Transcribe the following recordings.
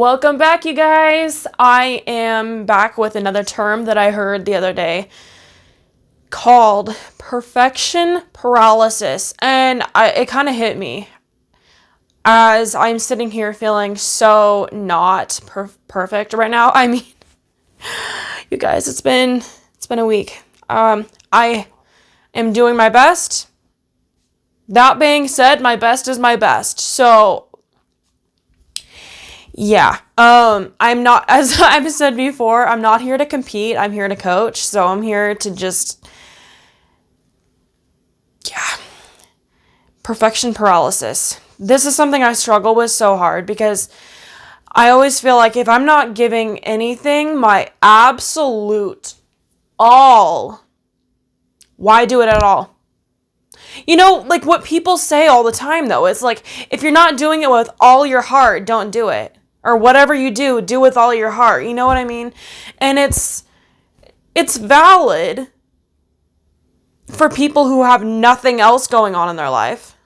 Welcome back, you guys. I am back with another term that I heard the other day called perfection paralysis. And it kind of hit me as I'm sitting here feeling so not perfect right now. I mean, you guys, it's been a week. I am doing my best. That being said, my best is my best. So yeah, I'm not, as I've said before, I'm not here to compete. I'm here to coach. So I'm here to just, perfection paralysis. This is something I struggle with so hard because I always feel like if I'm not giving anything my absolute all, why do it at all? You know, like what people say all the time, though. It's like, if you're not doing it with all your heart, don't do it. Or whatever you do with all your heart. You know what I mean? And it's valid for people who have nothing else going on in their life.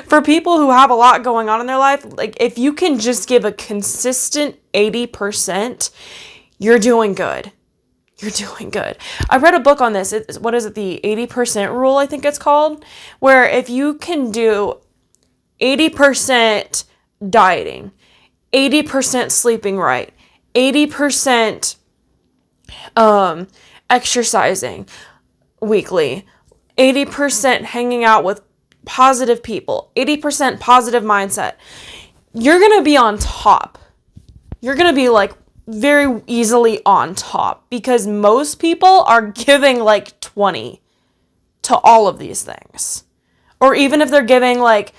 For people who have a lot going on in their life, like if you can just give a consistent 80%, you're doing good. You're doing good. I read a book on this. What is it? The 80% rule, I think it's called, where if you can do 80% dieting, 80% sleeping right, 80% exercising weekly, 80% hanging out with positive people, 80% positive mindset, you're going to be on top. You're going to be like very easily on top because most people are giving like 20 to all of these things. Or even if they're giving like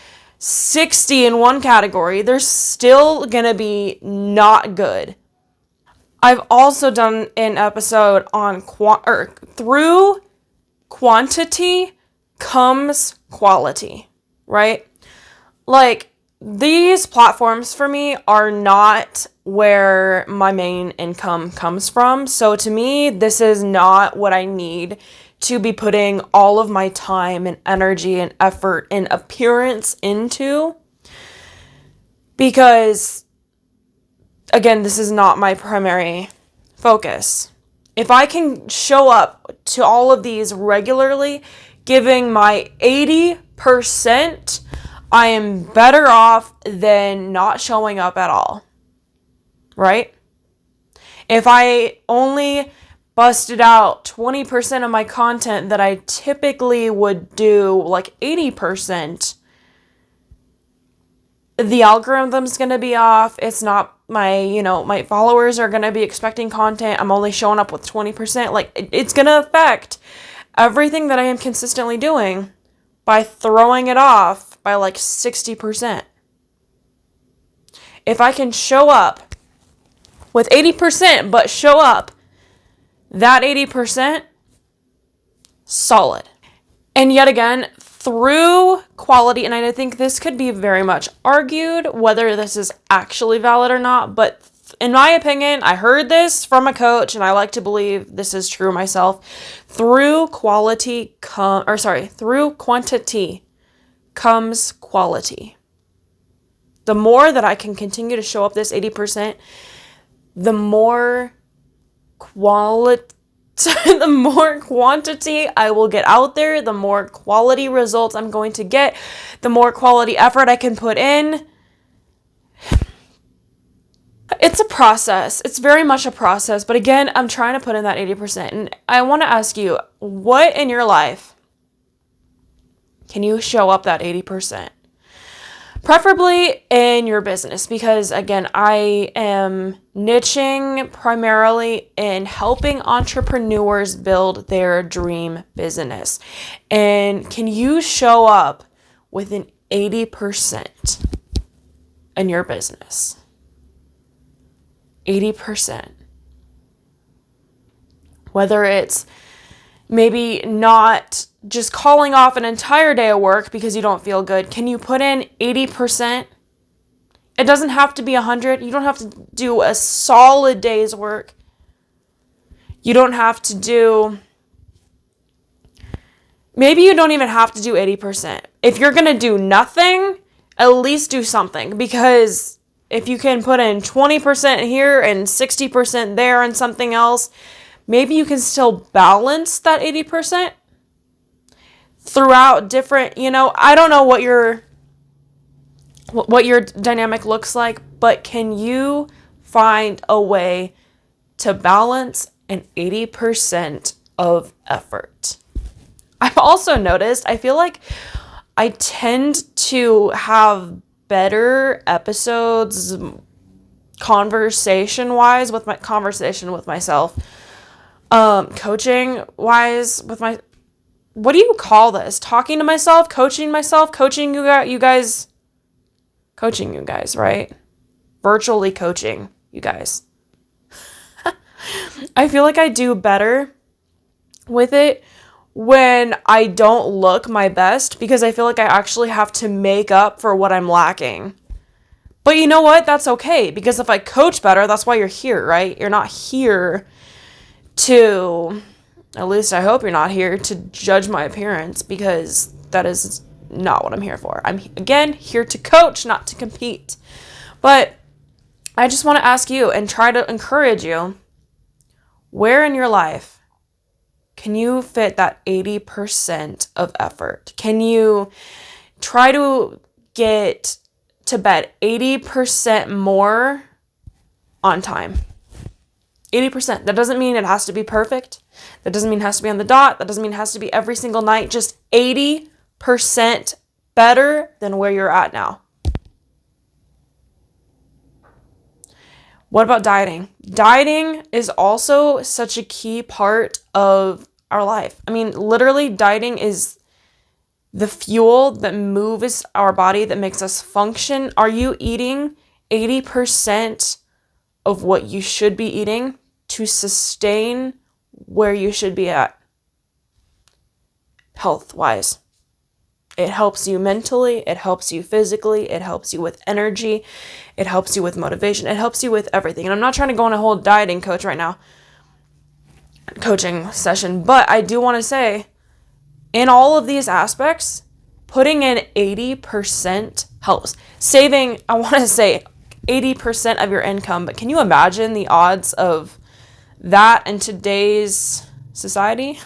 60 in one category, they're still going to be not good. I've also done an episode on through quantity comes quality, right? Like, these platforms for me are not where my main income comes from. So to me, this is not what I need to be putting all of my time and energy and effort and appearance into. Because, again, this is not my primary focus. If I can show up to all of these regularly, giving my 80%, I am better off than not showing up at all. Right? If I only busted out 20% of my content that I typically would do like 80%, the algorithm's going to be off. It's not my followers are going to be expecting content. I'm only showing up with 20%. Like, it's going to affect everything that I am consistently doing by throwing it off by like 60%. If I can show up with 80%, but show up that 80%, solid. And yet again, through quality, and I think this could be very much argued whether this is actually valid or not, but in my opinion, I heard this from a coach, and I like to believe this is true myself. Through quantity comes quality. The more that I can continue to show up this 80%, the more the more quantity I will get out there, the more quality results I'm going to get, the more quality effort I can put in. It's a process. It's very much a process. But again, I'm trying to put in that 80%. And I want to ask you, what in your life can you show up that 80%? Preferably in your business, because again, I am niching primarily in helping entrepreneurs build their dream business. And can you show up with an 80% in your business? 80%. Whether it's maybe not just calling off an entire day of work because you don't feel good. Can you put in 80%? It doesn't have to be 100. You don't have to do a solid day's work. You don't have to do... Maybe you don't even have to do 80%. If you're going to do nothing, at least do something. Because if you can put in 20% here and 60% there and something else, maybe you can still balance that 80% throughout different, I don't know what your dynamic looks like, but can you find a way to balance an 80% of effort? I've also noticed, I feel like I tend to have better episodes conversation with myself, coaching wise with my, what do you call this? Talking to myself, coaching you guys, right? Virtually coaching you guys. I feel like I do better with it when I don't look my best, because I feel like I actually have to make up for what I'm lacking. But you know what? That's okay, because if I coach better, that's why you're here, right? You're not here to, at least I hope you're not here to judge my appearance, because that is not what I'm here for. I'm, again, here to coach, not to compete. But I just want to ask you and try to encourage you, where in your life can you fit that 80% of effort? Can you try to get to bed 80% more on time? 80%. That doesn't mean it has to be perfect. That doesn't mean it has to be on the dot. That doesn't mean it has to be every single night. Just 80% better than where you're at now. What about dieting? Dieting is also such a key part of our life. I mean, literally, dieting is the fuel that moves our body, that makes us function. Are you eating 80% of what you should be eating to sustain where you should be at health-wise? It helps you mentally, it helps you physically, it helps you with energy, it helps you with motivation, it helps you with everything. And I'm not trying to go on a whole dieting coaching session, but I do want to say, in all of these aspects, putting in 80% helps. Saving, I want to say 80% of your income, but can you imagine the odds of that in today's society?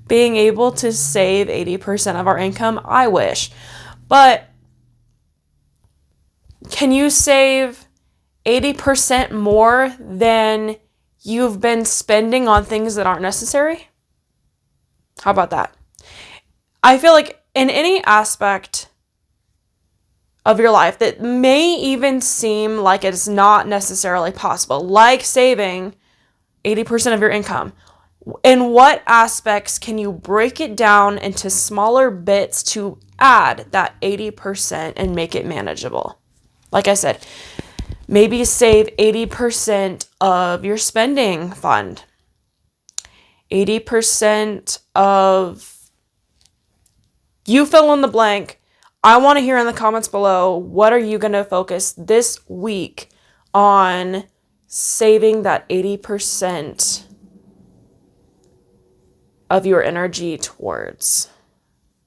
Being able to save 80% of our income, I wish. But can you save 80% more than you've been spending on things that aren't necessary? How about that? I feel like in any aspect of your life that may even seem like it's not necessarily possible, like saving 80% of your income, in what aspects can you break it down into smaller bits to add that 80% and make it manageable? Like I said, maybe save 80% of your spending fund, 80% of, you fill in the blank. I want to hear in the comments below, what are you going to focus this week on saving that 80% of your energy towards?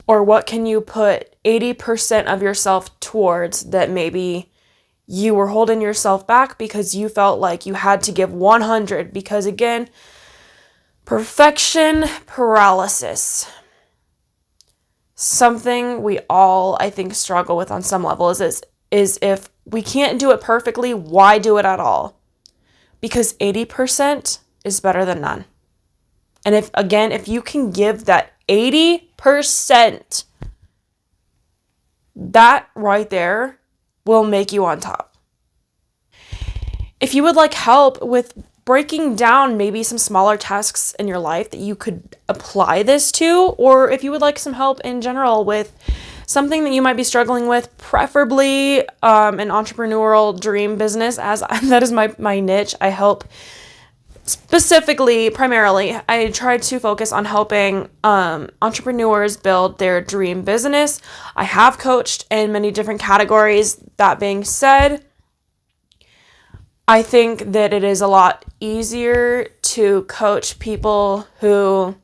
Or what can you put 80% of yourself towards that maybe you were holding yourself back because you felt like you had to give 100? Because again, perfection paralysis, something we all, I think, struggle with on some level, is if we can't do it perfectly, why do it at all? Because 80% is better than none. And if you can give that 80%, that right there will make you on top. If you would like help with breaking down maybe some smaller tasks in your life that you could apply this to, or if you would like some help in general with something that you might be struggling with, preferably an entrepreneurial dream business, as that is my niche. I help specifically, primarily, I try to focus on helping entrepreneurs build their dream business. I have coached in many different categories. That being said, I think that it is a lot easier to coach people who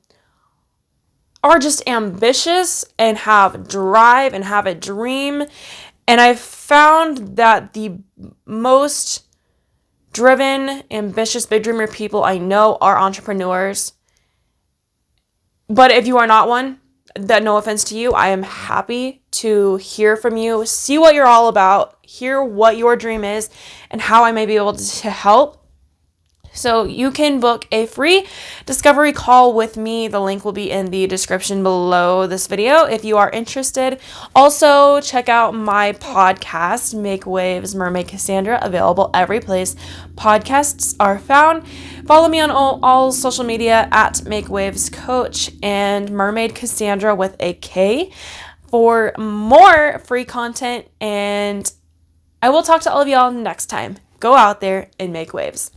are just ambitious and have drive and have a dream And I've found that the most driven, ambitious, big dreamer people I know are entrepreneurs. But if you are not one, that no offense to you, I am happy to hear from you, see what you're all about, hear what your dream is, and how I may be able to help. So you can book a free discovery call with me. The link will be in the description below this video if you are interested. Also, check out my podcast, Make Waves Mermaid Cassandra, available every place podcasts are found. Follow me on all social media at Make Waves Coach and Mermaid Cassandra with a K for more free content. And I will talk to all of y'all next time. Go out there and make waves.